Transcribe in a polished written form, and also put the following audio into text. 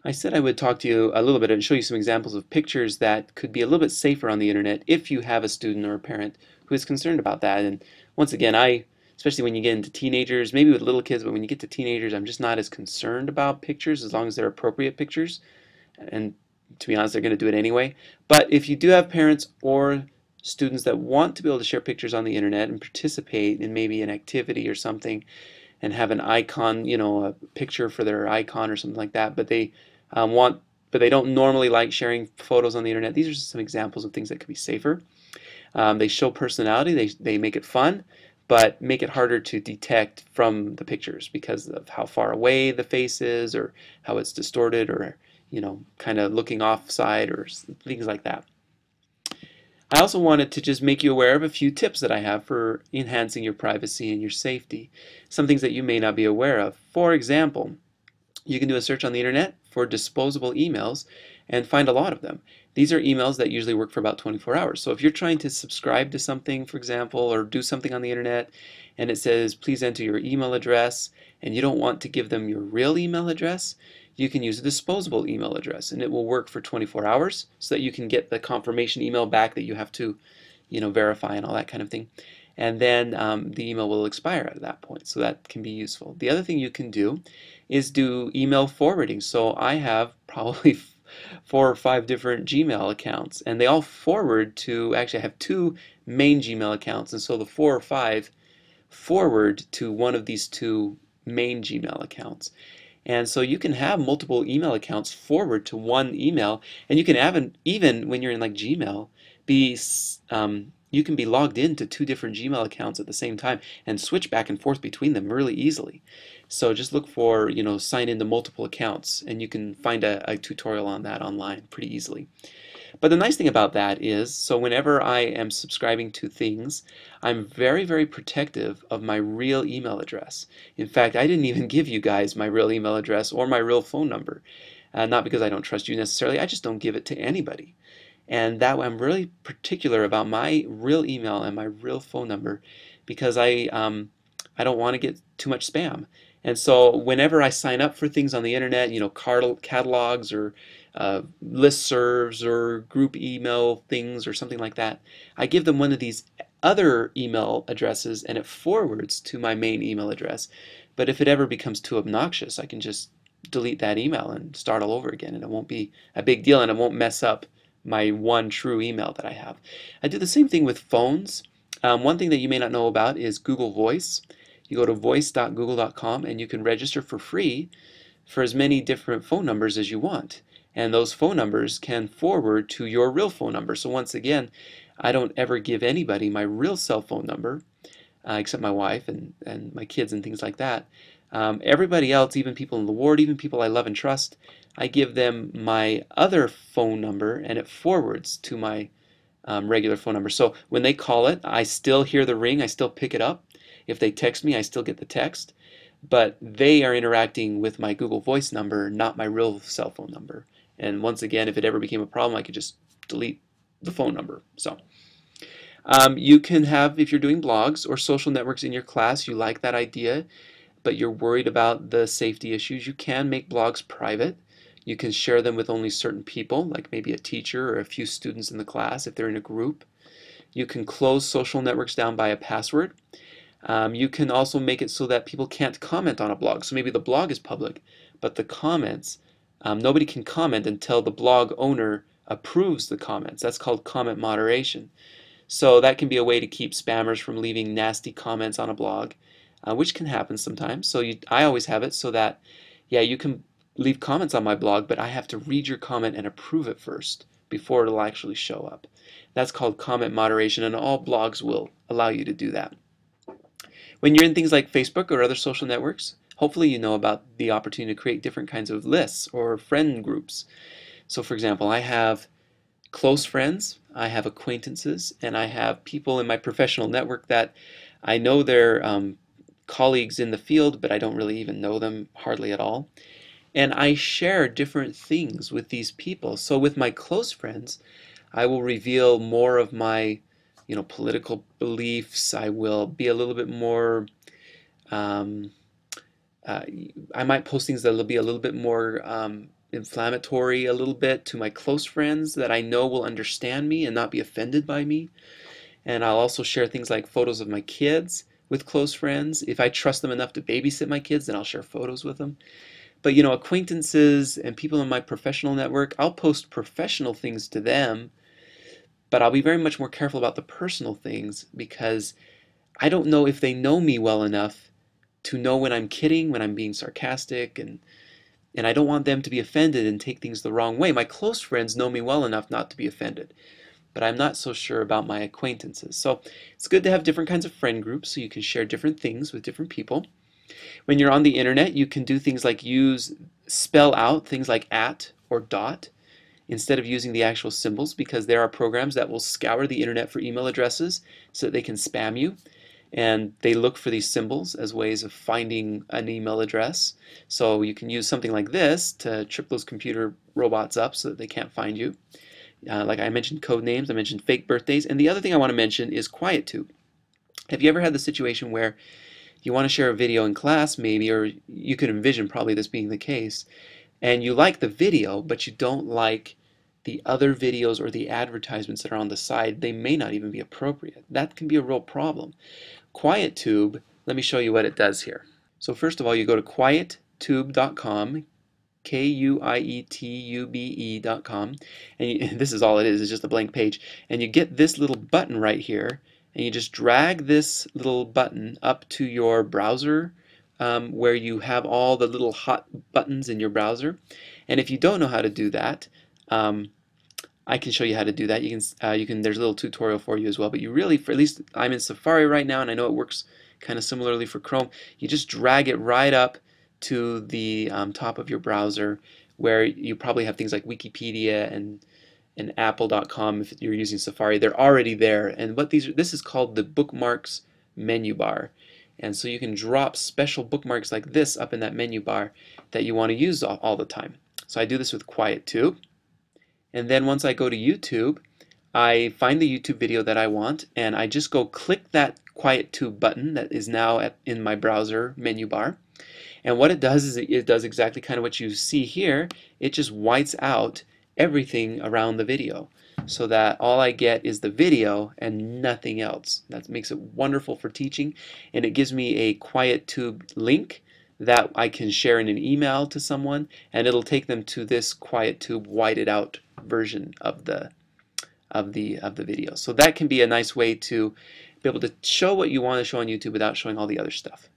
I said I would talk to you a little bit and show you some examples of pictures that could be a little bit safer on the internet if you have a student or a parent who is concerned about that. And once again, especially when you get into teenagers, maybe with little kids, but when you get to teenagers, I'm just not as concerned about pictures as long as they're appropriate pictures. And to be honest, they're going to do it anyway. But if you do have parents or students that want to be able to share pictures on the internet and participate in maybe an activity or something, and have an icon, a picture for their icon or something like that, but they want, but they don't normally like sharing photos on the internet. These are just some examples of things that could be safer. They show personality, they make it fun, but make it harder to detect from the pictures because of how far away the face is or how it's distorted or kind of looking offside or things like that. I also wanted to just make you aware of a few tips that I have for enhancing your privacy and your safety. Some things that you may not be aware of. For example, you can do a search on the internet for disposable emails and find a lot of them. These are emails that usually work for about 24 hours. So if you're trying to subscribe to something, for example, or do something on the internet, and it says please enter your email address, and you don't want to give them your real email address, you can use a disposable email address, and it will work for 24 hours so that you can get the confirmation email back that you have to, verify and all that kind of thing. And then the email will expire at that point, so that can be useful. The other thing you can do is do email forwarding. So I have probably 4 or 5 different Gmail accounts, and they all forward to, actually I have 2 main Gmail accounts, and so the 4 or 5 forward to one of these 2 main Gmail accounts. And so you can have multiple email accounts forward to one email, and you can have even when you're in like Gmail, be you can be logged into 2 different Gmail accounts at the same time and switch back and forth between them really easily. So just look for, sign into multiple accounts, and you can find a tutorial on that online pretty easily. But the nice thing about that is, so whenever I am subscribing to things, I'm very, very protective of my real email address. In fact, I didn't even give you guys my real email address or my real phone number. Not because I don't trust you necessarily, I just don't give it to anybody. And that way I'm really particular about my real email and my real phone number because I don't want to get too much spam. And so whenever I sign up for things on the internet, catalogs or listservs or group email things or something like that, I give them one of these other email addresses and it forwards to my main email address. But if it ever becomes too obnoxious, I can just delete that email and start all over again, and it won't be a big deal and it won't mess up my one true email that I have. I do the same thing with phones. One thing that you may not know about is Google Voice. You go to voice.google.com and you can register for free for as many different phone numbers as you want. And those phone numbers can forward to your real phone number. So once again, I don't ever give anybody my real cell phone number, except my wife and my kids and things like that. Everybody else, even people in the ward, even people I love and trust, I give them my other phone number and it forwards to my regular phone number. So when they call it, I still hear the ring, I still pick it up. If they text me, I still get the text. But they are interacting with my Google Voice number, not my real cell phone number. And once again, if it ever became a problem, I could just delete the phone number. So you can have, if you're doing blogs or social networks in your class, you like that idea, but you're worried about the safety issues, you can make blogs private. You can share them with only certain people, like maybe a teacher or a few students in the class if they're in a group. You can close social networks down by a password. You can also make it so that people can't comment on a blog. So maybe the blog is public, but the comments, nobody can comment until the blog owner approves the comments. That's called comment moderation. So that can be a way to keep spammers from leaving nasty comments on a blog, which can happen sometimes. So I always have it so that, yeah, you can leave comments on my blog, but I have to read your comment and approve it first before it'll actually show up. That's called comment moderation, and all blogs will allow you to do that. When you're in things like Facebook or other social networks, hopefully you know about the opportunity to create different kinds of lists or friend groups. So for example, I have close friends, I have acquaintances, and I have people in my professional network that I know they're colleagues in the field, but I don't really even know them hardly at all. And I share different things with these people. So with my close friends, I will reveal more of my, political beliefs. I will be a little bit more, um, uh, I might post things that will be a little bit more inflammatory a little bit to my close friends that I know will understand me and not be offended by me. And I'll also share things like photos of my kids with close friends. If I trust them enough to babysit my kids, then I'll share photos with them. But acquaintances and people in my professional network, I'll post professional things to them, but I'll be very much more careful about the personal things because I don't know if they know me well enough to know when I'm kidding, when I'm being sarcastic, and I don't want them to be offended and take things the wrong way. My close friends know me well enough not to be offended, but I'm not so sure about my acquaintances. So it's good to have different kinds of friend groups so you can share different things with different people. When you're on the internet, you can do things like spell out things like at or dot instead of using the actual symbols, because there are programs that will scour the internet for email addresses so that they can spam you. And they look for these symbols as ways of finding an email address. So you can use something like this to trip those computer robots up so that they can't find you. Like I mentioned code names, I mentioned fake birthdays, and the other thing I want to mention is QuietTube. Have you ever had the situation where you want to share a video in class maybe, or you could envision probably this being the case, and you like the video but you don't like the other videos or the advertisements that are on the side? They may not even be appropriate. That can be a real problem. QuietTube, let me show you what it does here. So first of all, you go to quiettube.com, Quietube.com, and this is all it is, it's just a blank page, and you get this little button right here, and you just drag this little button up to your browser where you have all the little hot buttons in your browser. And if you don't know how to do that, I can show you how to do that. There's a little tutorial for you as well, but you really, at least I'm in Safari right now, and I know it works kind of similarly for Chrome. You just drag it right up to the top of your browser, where you probably have things like Wikipedia and Apple.com if you're using Safari. They're already there, and this is called the bookmarks menu bar. And so you can drop special bookmarks like this up in that menu bar that you want to use all the time. So I do this with QuietTube. And then once I go to YouTube, I find the YouTube video that I want, and I just go click that QuietTube button that is now in my browser menu bar. And what it does is it does exactly kind of what you see here. It just whites out everything around the video so that all I get is the video and nothing else. That makes it wonderful for teaching, and it gives me a QuietTube link that I can share in an email to someone, and it'll take them to this QuietTube whited out version of the video. So that can be a nice way to be able to show what you want to show on YouTube without showing all the other stuff.